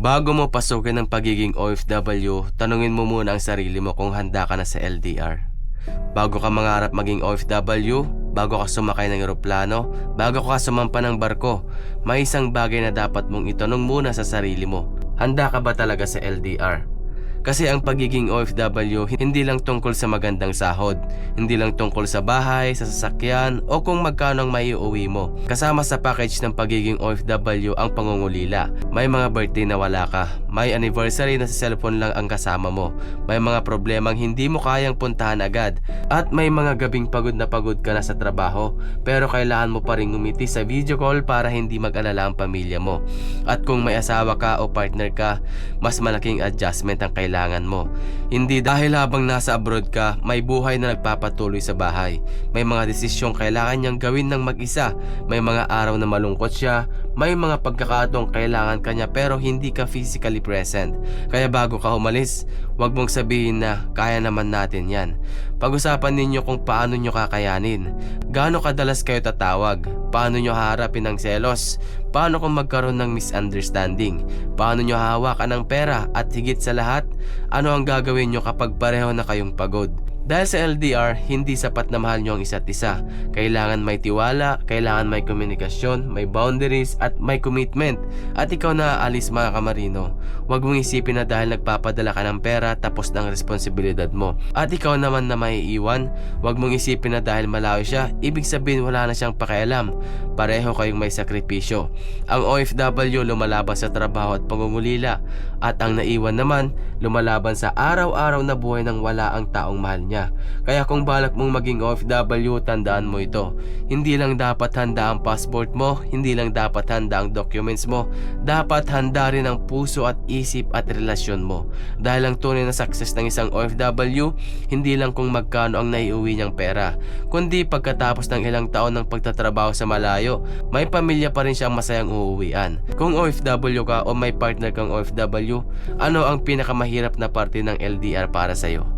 Bago mo pasukin ang pagiging OFW, tanungin mo muna ang sarili mo kung handa ka na sa LDR. Bago ka mangarap maging OFW, bago ka sumakay ng eroplano, bago ka sumampa ng barko, may isang bagay na dapat mong itanong muna sa sarili mo. Handa ka ba talaga sa LDR? Kasi ang pagiging OFW hindi lang tungkol sa magandang sahod, hindi lang tungkol sa bahay, sa sasakyan o kung magkano ang maiuwi mo. Kasama sa package ng pagiging OFW ang pangungulila. May mga birthday na wala ka, may anniversary na sa cellphone lang ang kasama mo, may mga problemang hindi mo kayang puntahan agad, at may mga gabing pagod ka na sa trabaho pero kailangan mo pa rin ngumiti sa video call para hindi mag-alala ang pamilya mo. At kung may asawa ka o partner ka, mas malaking adjustment ang kailangan mo. Hindi dahil habang nasa abroad ka, may buhay na nagpapatuloy sa bahay. May mga desisyong kailangan niyang gawin ng mag-isa. May mga araw na malungkot siya. May mga pagkakataong kailangan ka niya pero hindi ka physically present. Kaya bago ka umalis, huwag mong sabihin na kaya naman natin yan. Pag-usapan ninyo kung paano nyo kakayanin. Gaano kadalas kayo tatawag? Paano nyo haharapin ang selos? Paano kung magkaroon ng misunderstanding? Paano nyo hahawakan ang pera? At higit sa lahat, ano ang gagawin nyo kapag pareho na kayong pagod? Dahil sa LDR, hindi sapat na mahal nyo ang isa't isa. Kailangan may tiwala, kailangan may komunikasyon, may boundaries at may commitment. At ikaw na aalis mga kamarino, huwag mong isipin na dahil nagpapadala ka ng pera tapos na ang responsibilidad mo. At ikaw naman na maiiwan, huwag mong isipin na dahil malayo siya, ibig sabihin wala na siyang pakialam. Pareho kayong may sakripisyo. Ang OFW lumalaban sa trabaho at pangungulila, at ang naiwan naman lumalaban sa araw-araw na buhay nang wala ang taong mahal niya. Kaya kung balak mong maging OFW, tandaan mo ito. Hindi lang dapat handa ang passport mo, hindi lang dapat handa ang documents mo, dapat handa rin ang puso at isip at relasyon mo. Dahil ang tunay na success ng isang OFW, hindi lang kung magkano ang naiuwi niyang pera, kundi pagkatapos ng ilang taon ng pagtatrabaho sa malayo, may pamilya pa rin siyang masayang uuwian. Kung OFW ka o may partner kang OFW, ano ang pinakamahirap na parte ng LDR para sa'yo?